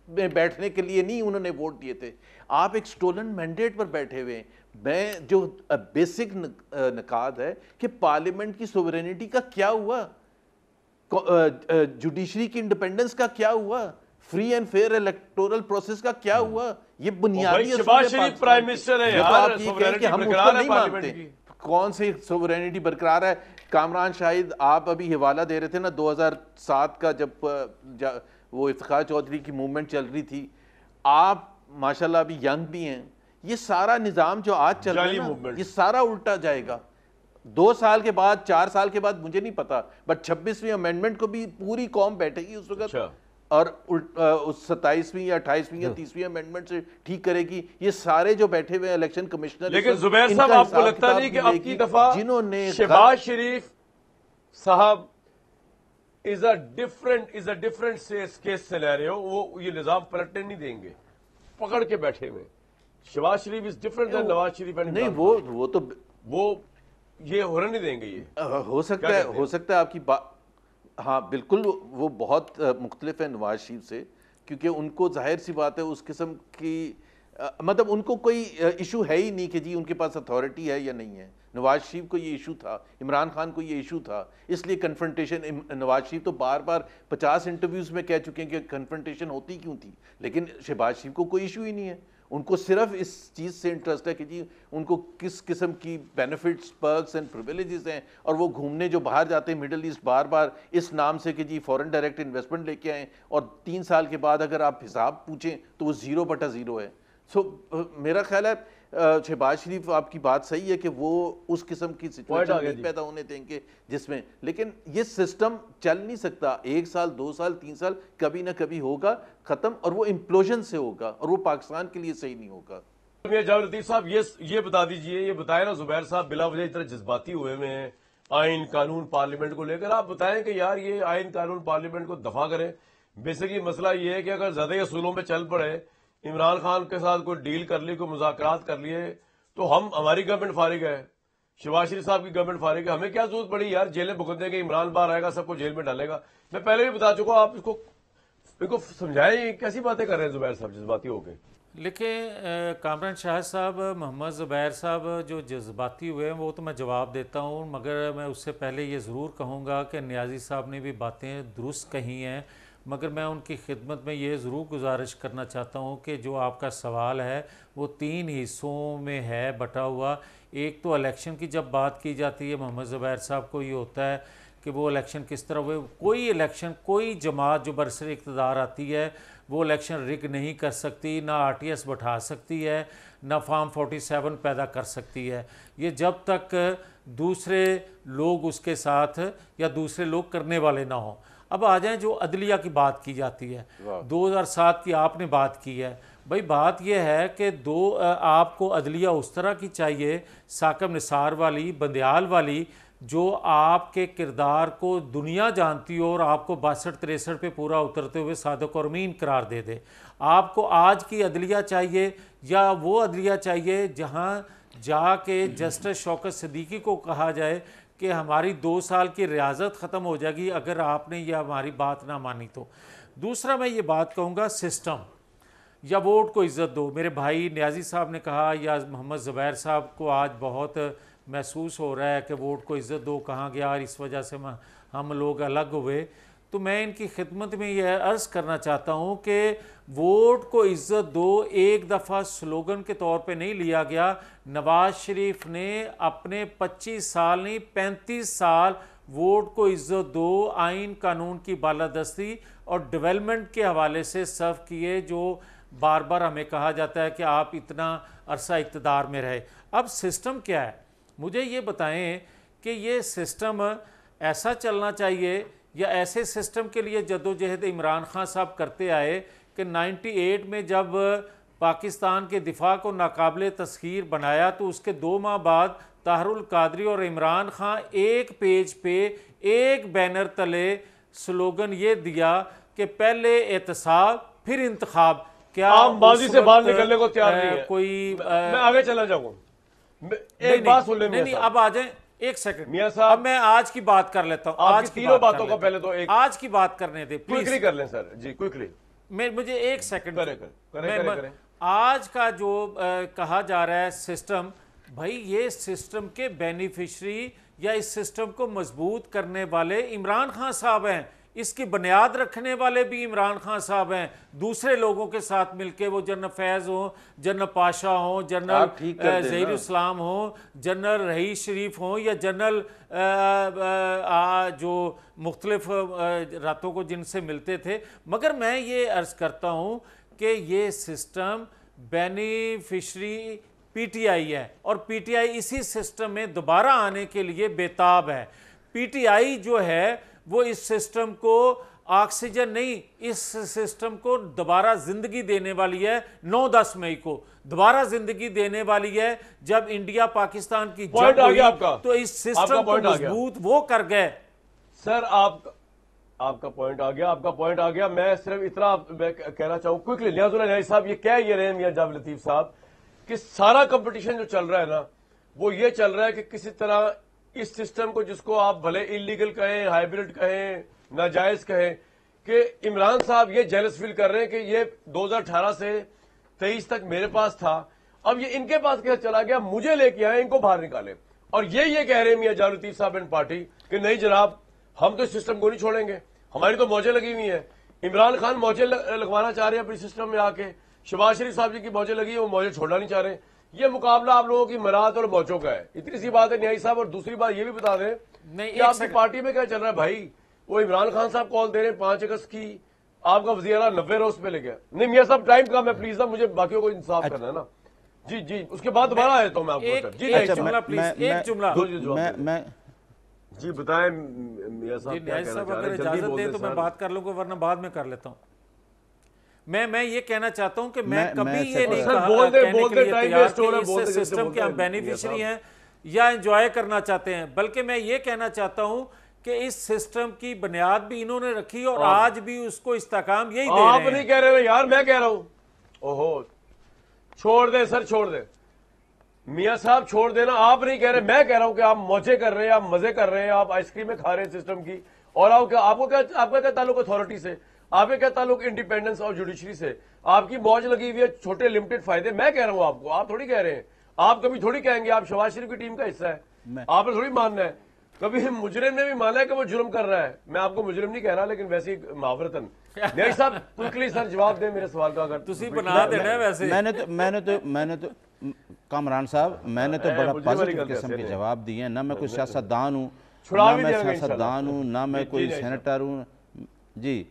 میں بیٹھنے کے لیے نہیں انہوں نے ووٹ دیے تھے, آپ ایک سٹولن مینڈیٹ پر بیٹھے ہوئے ہیں. میں جو بیسک نکات ہے کہ پارلیمنٹ کی سوورینٹی کا کیا ہوا, جوڈیشری کی انڈیپینڈنس کا کیا ہوا, free and fair electoral process کا کیا ہوا, یہ بنیادی شہباز شریف پرائم منسٹر ہے یار, کہ ہم اس کو نہیں مانتے. کون سی سوورینٹی برقرار ہے؟ کامران شاہد آپ ابھی حوالہ دے رہے تھے نا 2007 کا, جب وہ افتخار چودھری کی موومنٹ چل رہی تھی, آپ ماشاءاللہ ابھی ینگ بھی ہیں, یہ سارا نظام جو آج چل رہا ہے نا یہ سارا الٹا جائے گا 2 سال کے بعد, 4 سال کے بعد, مجھے نہیں پتا, بٹ 26ویں امینڈمنٹ کو بھی پوری قوم بیٹھے گی اس وقت, اور 27ویں یا 28ویں یا 30ویں امینڈمنٹ سے ٹھیک کرے گی. یہ سارے جو بیٹھے ہوئے الیکشن کمیشنر, لیکن زبیر صاحب آپ کو لگتا نہیں کہ اب کی دفعہ جنہوں نے شہباز شریف صاحب is a different case scenario, وہ یہ نظام پلٹنے نہیں دیں گے, پکڑ کے بیٹھے ہوئے. شہباز شریف از ڈفرنٹ دین نواز شریف, نہیں وہ تو وہ یہ ہونے نہیں دیں گے. یہ ہو سکتا ہے آپ کی بات, ہاں بالکل وہ بہت مختلف ہے نواز شریف سے, کیونکہ ان کو ظاہر سی بات ہے اس قسم کی مطلب ان کو کوئی ایشو ہے ہی نہیں کہ جی ان کے پاس اتھارٹی ہے یا نہیں ہے. نواز شریف کو یہ ایشو تھا, عمران خان کو یہ ایشو تھا, اس لیے کنفرنٹیشن. نواز شریف تو بار بار 50 انٹرویوز میں کہہ چکے ہیں کہ کنفرنٹیشن ہوتی کیوں تھی, لیکن شہباز شریف کو کوئی ایشو ہی نہیں ہے. ان کو صرف اس چیز سے انٹرسٹ ہے کہ جی ان کو کس قسم کی بینیفٹس, پرکس اینڈ پریویلیجز ہیں, اور وہ گھومنے جو باہر جاتے ہیں مڈل ایسٹ بار بار اس نام سے کہ جی فورن ڈائریکٹ انویسٹمنٹ لے کے آئیں, اور 3 سال کے بعد اگر آپ حساب پوچھیں تو وہ 0/0 ہے. سو میرا خیال ہے شہباز شریف آپ کی بات صحیح ہے کہ وہ اس قسم کی سچویشن نہیں پیدا ہونے دیں گے جس میں, لیکن یہ سسٹم چل نہیں سکتا. 1 سال 2 سال 3 سال کبھی نہ کبھی ہوگا ختم, اور وہ امپلوژن سے ہوگا, اور وہ پاکستان کے لیے صحیح نہیں ہوگا. میاں جاوید لطیف صاحب یہ بتا دیجئے, یہ بتائیں نا زبیر صاحب بلا وجہ اتنا جذباتی ہوئے ہوئے ہیں آئین قانون پارلیمنٹ کو لے کر, آپ بتائیں کہ یار یہ آئین قانون پارلیمنٹ کو دفاع کریں. بیسکلی مسئلہ یہ ہے کہ اگر زیادہ اصولوں پہ چل پڑے, عمران خان کے ساتھ کوئی ڈیل کر لی, کوئی مذاکرات کر لیے, تو ہماری گورنمنٹ فارغ ہے, شہباز شریف صاحب کی گورنمنٹ فارغ ہے. ہمیں کیا ضرورت پڑی یار جیلیں بھگتنے کے, عمران باہر آئے گا سب کو جیل میں ڈالے گا. میں پہلے بھی بتا چکا ہوں, آپ ان کو سمجھائیں کیسی باتیں کر رہے ہیں زبیر صاحب جذباتی ہو کے. لیکن کامران شاہد صاحب, محمد زبیر صاحب جو جذباتی ہوئے ہیں وہ تو میں جواب دیتا ہوں, مگر میں اس سے پہلے یہ ضرور کہوں گا کہ نیازی صاحب نے بھی باتیں درست کہی ہیں, مگر میں ان کی خدمت میں یہ ضرور گزارش کرنا چاہتا ہوں کہ جو آپ کا سوال ہے وہ 3 حصوں میں ہے بٹا ہوا. ایک تو الیکشن کی جب بات کی جاتی ہے, محمد زبیر صاحب کو یہ ہوتا ہے کہ وہ الیکشن کس طرح ہوئے. کوئی الیکشن, کوئی جماعت جو برسر اقتدار آتی ہے وہ الیکشن رگ نہیں کر سکتی, نہ RTS بٹھا سکتی ہے, نہ فارم 47 پیدا کر سکتی ہے. یہ جب تک دوسرے لوگ اس کے ساتھ یا دوسرے لوگ کرنے والے نہ ہوں. اب آ جائیں جو عدلیہ کی بات کی جاتی ہے, 2007 کی آپ نے بات کی ہے. بھائی بات یہ ہے کہ آپ کو عدلیہ اس طرح کی چاہیے, ثاقب نثار والی, بندیال والی, جو آپ کے کردار کو دنیا جانتی ہو اور آپ کو 62-63 پہ پورا اترتے ہوئے صادق اور امین قرار دے دے. آپ کو آج کی عدلیہ چاہیے یا وہ عدلیہ چاہیے جہاں جا کے جسٹس شوکت صدیقی کو کہا جائے کہ ہماری 2 سال کی ریاضت ختم ہو جائے گی اگر آپ نے یہ ہماری بات نہ مانی تو. دوسرا میں یہ بات کہوں گا سسٹم یا ووٹ کو عزت دو. میرے بھائی نیازی صاحب نے کہا یا محمد زبیر صاحب کو آج بہت محسوس ہو رہا ہے کہ ووٹ کو عزت دو کہاں گیا اور اس وجہ سے ہم لوگ الگ ہوئے. تو میں ان کی خدمت میں یہ عرض کرنا چاہتا ہوں کہ ووٹ کو عزت دو ایک دفعہ سلوگن کے طور پہ نہیں لیا گیا. نواز شریف نے اپنے 25 سال نہیں 35 سال ووٹ کو عزت دو, آئین قانون کی بالادستی اور ڈیولپمنٹ کے حوالے سے صرف کیے, جو بار بار ہمیں کہا جاتا ہے کہ آپ اتنا عرصہ اقتدار میں رہے. اب سسٹم کیا ہے, مجھے یہ بتائیں کہ یہ سسٹم ایسا چلنا چاہیے یا ایسے سسٹم کے لیے جدوجہد عمران خان صاحب کرتے آئے کہ 98 میں جب پاکستان کے دفاع کو ناقابل تسخیر بنایا تو اس کے 2 ماہ بعد طاہر القادری اور عمران خان ایک پیج پہ ایک بینر تلے سلوگن یہ دیا کہ پہلے احتساب پھر انتخاب. کیا عام ماضی سے باہر نکلنے کو تیار نہیں ہے؟ کوئی میں آگے چلا جاؤں گا, ایک بات سن لیں میاں نہیں, صاحب. اب آ جائیں ایک سیکنڈ میاں صاحب, اب میں آج کی بات کر لیتا ہوں. آپ آج کی کی تینوں بات باتوں کا پہلے تو ایک آج کی بات کرنے دے کوئکلی کر لیں سر. جی کوئکلی مجھے ایک سیکنڈ کریں. آج کا جو کہا جا رہا ہے سسٹم, بھائی یہ سسٹم کے بینیفیشری یا اس سسٹم کو مضبوط کرنے والے عمران خان صاحب ہیں, اس کی بنیاد رکھنے والے بھی عمران خان صاحب ہیں. دوسرے لوگوں کے ساتھ مل کے, وہ جنرل فیض ہوں, جنرل پاشا ہوں, جنرل ظہیر اسلام ہوں, جنرل رئیس شریف ہوں, یا جنرل جو مختلف راتوں کو جن سے ملتے تھے. مگر میں یہ عرض کرتا ہوں کہ یہ سسٹم بینیفیشری PTI ہے, اور PTI اسی سسٹم میں دوبارہ آنے کے لیے بیتاب ہے. PTI جو ہے وہ اس سسٹم کو آکسیجن نہیں, اس سسٹم کو دوبارہ زندگی دینے والی ہے. 9-10 مئی کو دوبارہ زندگی دینے والی ہے. جب انڈیا پاکستان کی جنگ ہوئی تو اس سسٹم کو مضبوط وہ کر گئے. سر آپ کا پوائنٹ آ گیا. میں صرف اتنا کہنا چاہوں کوئکلی, نیاز اللہ نیازی صاحب یہ کہہ یہ رہے ہیں میاں جاوید لطیف صاحب کہ سارا کمپٹیشن جو چل رہا ہے نا وہ یہ چل رہا ہے کہ کسی طرح اس سسٹم کو, جس کو آپ بھلے انلیگل کہیں, ہائیبرڈ کہیں, ناجائز کہیں, کہ عمران صاحب یہ جیلس فیل کر رہے ہیں کہ یہ 2018 سے 23 تک میرے پاس تھا. اب یہ ان کے پاس کیسے چلا گیا؟ مجھے لے کے آئے, ان کو باہر نکالے. اور یہ کہہ رہے ہیں میاں جان لطیف صاحب اینڈ پارٹی کہ نہیں جناب ہم تو اس سسٹم کو نہیں چھوڑیں گے, ہماری تو موجیں لگی ہوئی ہیں. عمران خان موجیں لگوانا چاہ رہے ہیں اپنے سسٹم میں آ کے, شہباز شریف صاحب جی کی موجیں لگی ہیں, وہ موجیں چھوڑنا نہیں چاہ رہے. یہ مقابلہ آپ لوگوں کی مراد اور موجوں کا ہے. اتنی سی بات ہے نیائی صاحب. اور دوسری بات یہ بھی بتا دیں کہ آپ کی پارٹی میں کیا چل رہا ہے بھائی. وہ عمران خان صاحب کال دے رہے ہیں 5 اگست کی, آپ کا وزیر اعلیٰ 90 روز پہ لے گیا. نہیں میاں صاحب ٹائم کم ہے پلیز نا, مجھے باقیوں کو انصاف کرنا ہے نا. جی اس کے بعد دوبارہ آیا تو میں آپ کو جی ایک جملہ پلیز, ایک جملہ جی بتائیں میاں صاحب کیا نیاز کہنا صاحب چاہ رہے اگر ہیں. جلدی اجازت دیں بولیں تو میں سر. بات کر لوں گا, ورنہ بعد میں کر لیتا ہوں. میں یہ کہنا چاہتا ہوں کہ میں کبھی یہ نہیں سر کہا بولتے کہنے کے بولتے لیے ٹائم تیار ویسٹ ہو رہا ہے, کہ بولتے اس جیسے سسٹم کے ہم بولتے ہیں بینیفیشری ہیں یا انجوائے کرنا چاہتے ہیں, بلکہ میں یہ کہنا چاہتا ہوں کہ اس سسٹم کی بنیاد بھی انہوں نے رکھی اور آج بھی اس کو استحکام یہی دے رہے ہیں. آپ نہیں کہہ رہے یار, میں کہہ رہا ہوں. اوہو چھوڑ دیں سر, چھوڑ دیں میاں صاحب, چھوڑ دینا. آپ نہیں کہہ رہے, میں کہہ رہا ہوں کہ آپ موجے کر رہے ہیں, آپ مزے کر رہے ہیں, آپ آئس کریمیں کھا رہے ہیں سسٹم کی. اور آپ کا کیا تعلق اتھارٹی سے, آپ کا کیا تعلق انڈیپینڈنس اور جوڈیشری سے. آپ کی موج لگی ہوئی ہے, چھوٹے لمیٹڈ فائدے. میں کہہ رہا ہوں آپ کو, آپ تھوڑی کہہ رہے ہیں. آپ کبھی تھوڑی کہیں گے آپ شہباز شریف کی ٹیم کا حصہ ہے, آپ نے تھوڑی ماننا ہے. کبھی مجرم نے بھی مانا ہے کہ وہ جرم کر رہا ہے. میں آپ کو مجرم نہیں کہہ رہا, لیکن ویسے محاورتاً. نہیں صاحب کوئکلی سر جواب دیں میرے سوال کا. اگر تسی بنا دینا ہے ویسے. میں نے تو کامران صاحب میں نے تو بڑا پازیٹیو قسم کے جواب دیے ہیں. نہ میں کوئی سیاستدان ہوں, نہ میں سیاستدان ہوں, نہ میں کوئی سینیٹر ہوں. جی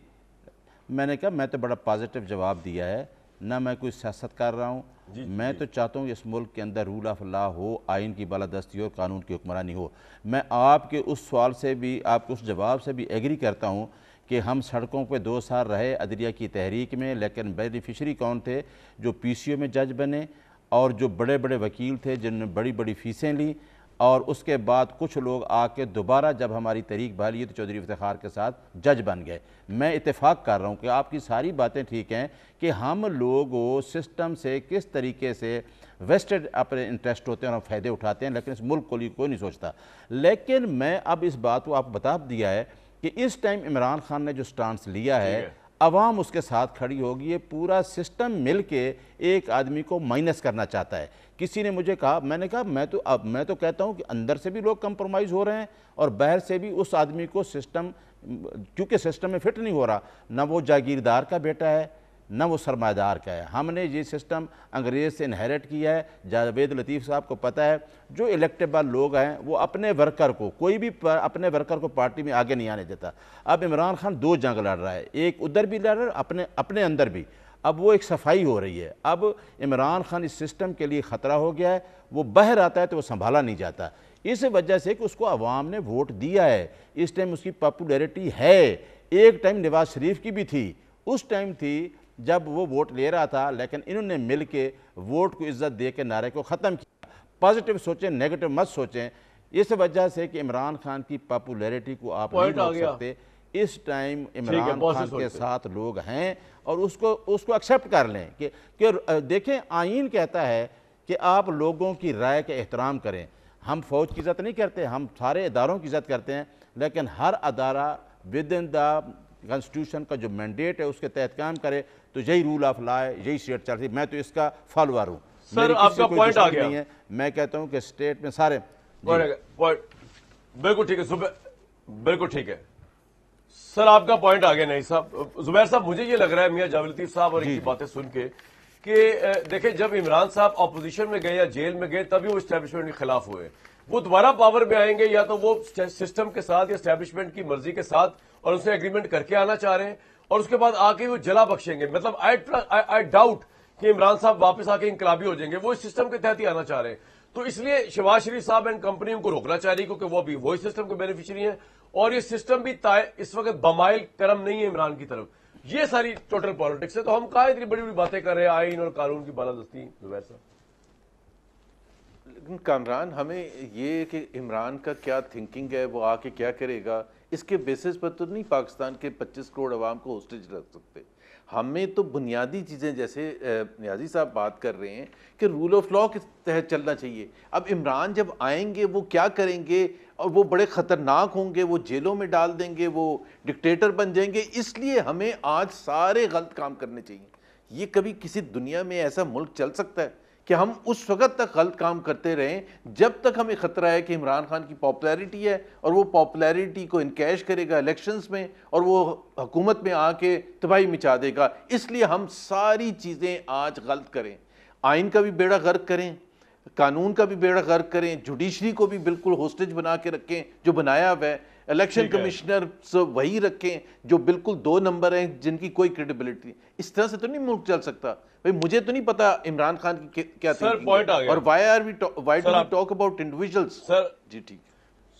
میں نے کہا میں تو بڑا پازیٹیو جواب دیا ہے, نہ میں کوئی سیاست کر رہا ہوں. میں تو چاہتا ہوں کہ اس ملک کے اندر رول آف لا ہو, آئین کی بالادستی اور قانون کی حکمرانی ہو. میں آپ کے اس سوال سے بھی, آپ کے اس جواب سے بھی ایگری کرتا ہوں کہ ہم سڑکوں پہ 2 سال رہے عدلیہ کی تحریک میں, لیکن بینیفیشری کون تھے؟ جو پی سی او میں جج بنے اور جو بڑے بڑے وکیل تھے جن نے بڑی بڑی فیسیں لیں. اور اس کے بعد کچھ لوگ آ کے دوبارہ جب ہماری تحریک بحالی تو چودھری افتخار کے ساتھ جج بن گئے. میں اتفاق کر رہا ہوں کہ آپ کی ساری باتیں ٹھیک ہیں کہ ہم لوگ سسٹم سے کس طریقے سے ویسٹڈ اپنے انٹرسٹ ہوتے ہیں اور ہم فائدے اٹھاتے ہیں, لیکن اس ملک کو کوئی نہیں سوچتا. لیکن میں اب اس بات کو آپ بتا دیا ہے کہ اس ٹائم عمران خان نے جو سٹانس لیا ہے, عوام اس کے ساتھ کھڑی ہوگی. یہ پورا سسٹم مل کے ایک آدمی کو مائنس کرنا چاہتا ہے. کسی نے مجھے کہا, میں نے کہا میں تو کہتا ہوں کہ اندر سے بھی لوگ کمپرومائز ہو رہے ہیں اور باہر سے بھی اس آدمی کو سسٹم, کیونکہ سسٹم میں فٹ نہیں ہو رہا. نہ وہ جاگیردار کا بیٹا ہے, نہ وہ سرمایہ دار کا ہے. ہم نے یہ سسٹم انگریز سے انہیرٹ کیا ہے. جاوید لطیف صاحب کو پتہ ہے, جو الیکٹیبل لوگ ہیں وہ اپنے ورکر کو, کوئی بھی اپنے ورکر کو پارٹی میں آگے نہیں آنے دیتا. اب عمران خان 2 جنگ لڑ رہا ہے, ایک ادھر بھی لڑ رہا ہے, اپنے اندر بھی. اب وہ ایک صفائی ہو رہی ہے. اب عمران خان اس سسٹم کے لیے خطرہ ہو گیا ہے. وہ باہر آتا ہے تو وہ سنبھالا نہیں جاتا, اس وجہ سے کہ اس کو عوام نے ووٹ دیا ہے. اس ٹائم اس کی پاپولیرٹی ہے. ایک ٹائم نواز شریف کی بھی تھی, اس ٹائم تھی جب وہ ووٹ لے رہا تھا, لیکن انہوں نے مل کے ووٹ کو عزت دے کے نعرے کو ختم کیا. پازیٹیو سوچیں, نیگیٹو مت سوچیں. اس وجہ سے کہ عمران خان کی پاپولیرٹی کو آپ نہیں روک سکتے. اس ٹائم عمران خان کے ساتھ لوگ ہیں اور اس کو ایکسیپٹ کر لیں کہ دیکھیں آئین کہتا ہے کہ آپ لوگوں کی رائے کا احترام کریں. ہم فوج کی عزت نہیں کرتے, ہم سارے اداروں کی عزت کرتے ہیں, لیکن ہر ادارہ ود ان دا کانسٹیٹیوشن کا جو مینڈیٹ ہے اس کے تحت کام کرے. تو یہی رول آف لا ہے, یہی اسٹیٹ چل رہی. میں تو اس کا فالوور ہوں. سر آپ کا پوائنٹ آ گیا. میں کہتا ہوں کہ اسٹیٹ میں سارے بالکل ٹھیک ہے, بالکل ٹھیک ہے سر, آپ کا پوائنٹ آ گیا. نہیں صاحب, زبیر صاحب مجھے یہ لگ رہا ہے میاں جاوید لطیف صاحب اور ان کی باتیں سن کے کہ دیکھیں جب عمران صاحب اپوزیشن میں گئے یا جیل میں گئے تبھی وہ اسٹیبلشمنٹ کے خلاف ہوئے. وہ دوبارہ پاور میں آئیں گے یا تو وہ سسٹم کے ساتھ یا اسٹیبلشمنٹ کی مرضی کے ساتھ اور ان سے ایگریمنٹ کر کے آنا چاہ رہے ہیں, اور اس کے بعد آ کے وہ جلا بخشیں گے. مطلب آئی ڈاؤٹ کہ عمران صاحب واپس آ کے انقلابی ہو جائیں گے. وہ اس سسٹم کے تحت ہی آنا چاہ رہے ہیں. تو اس لیے شہباز شریف صاحب اینڈ کمپنی ان کو روکنا چاہ رہی, کیونکہ وہ بھی وہی سسٹم کے بینیفیشری ہیں, اور یہ سسٹم بھی اس وقت بمائل کرم نہیں ہے عمران کی طرف. یہ ساری ٹوٹل پالیٹکس ہے. تو ہم کہاں اتنی بڑی بڑی باتیں کر رہے ہیں آئین اور قانون کی بالادستی. زبیر صاحب لیکن کامران, ہمیں یہ کہ عمران کا کیا تھنکنگ ہے, وہ آ کے کیا کرے گا, اس کے بیسس پر تو نہیں پاکستان کے 25 کروڑ عوام کو ہوسٹیج رکھ سکتے. ہمیں تو بنیادی چیزیں جیسے نیازی صاحب بات کر رہے ہیں کہ رول آف لا کے تحت چلنا چاہیے. اب عمران جب آئیں گے وہ کیا کریں گے, اور وہ بڑے خطرناک ہوں گے, وہ جیلوں میں ڈال دیں گے, وہ ڈکٹیٹر بن جائیں گے. اس لیے ہمیں آج سارے غلط کام کرنے چاہیے. یہ کبھی کسی دنیا میں ایسا ملک چل سکتا ہے کہ ہم اس وقت تک غلط کام کرتے رہیں جب تک ہمیں خطرہ ہے کہ عمران خان کی پاپولیرٹی ہے اور وہ پاپولیرٹی کو انکیش کرے گا الیکشنز میں اور وہ حکومت میں آ کے تباہی مچا دے گا. اس لیے ہم ساری چیزیں آج غلط کریں, آئین کا بھی بیڑا غرق کریں, قانون کا بھی بیڑا غرق کریں, جوڈیشری کو بھی بالکل ہوسٹیج بنا کے رکھیں جو بنایا ہوا ہے, الیکشن کمشنر وہی رکھیں جو بالکل 2 نمبر ہیں جن کی کوئی کریڈیبلٹی نہیں. اس طرح سے تو نہیں ملک چل سکتا. بھئی مجھے تو نہیں پتا عمران خان کی کیا تھنکنگ ہے اور why do we talk about individuals. Sir ji ٹھیک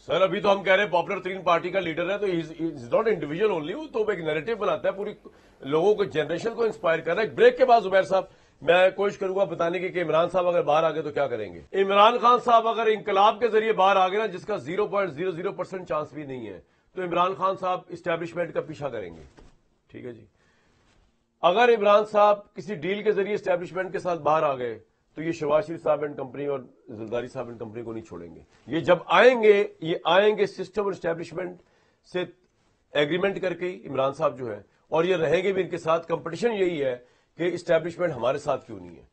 سر, ابھی تو ہم کہہ رہے ہیں پاپولر ترین پارٹی کا لیڈر ہے, تو از ناٹ انڈیویجول اونلی, وہ تو ایک نیریٹو بناتا ہے, پوری لوگوں کو جنریشن کو انسپائر کر رہا ہے. بریک کے بعد زبیر صاحب میں کوشش کروں گا بتانے کی کہ عمران صاحب اگر باہر آ گئے تو کیا کریں گے. عمران خان صاحب اگر انقلاب کے ذریعے باہر آ گئے نا, جس کا 0.00% چانس بھی نہیں ہے, تو عمران خان صاحب اسٹیبلشمنٹ کا پیچھا کریں گے. ٹھیک ہے جی. اگر عمران صاحب کسی ڈیل کے ذریعے اسٹیبلشمنٹ کے ساتھ باہر آ گئے تو یہ شہباز شریف صاحب اینڈ کمپنی اور زرداری صاحب اینڈ کمپنی کو نہیں چھوڑیں گے. یہ جب آئیں گے سسٹم اور اسٹیبلشمنٹ سے ایگریمنٹ کر کے عمران صاحب جو ہے, اور یہ رہیں گے بھی ان کے ساتھ. کمپٹیشن یہی ہے کہ اسٹیبلشمنٹ ہمارے ساتھ کیوں نہیں ہے,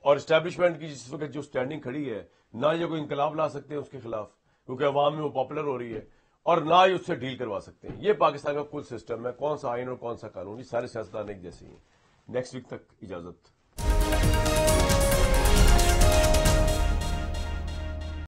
اور اسٹیبلشمنٹ کی جس وقت جو اسٹینڈنگ کھڑی ہے, نہ یہ کوئی انقلاب لا سکتے ہیں اس کے خلاف کیونکہ عوام میں وہ پاپولر ہو رہی ہے, اور نہ ہی اس سے ڈیل کروا سکتے ہیں. یہ پاکستان کا کل سسٹم ہے, کون سا آئین اور کون سا قانون, یہ سارے سیاستدان ایک جیسے ہیں. نیکسٹ ویک تک اجازت.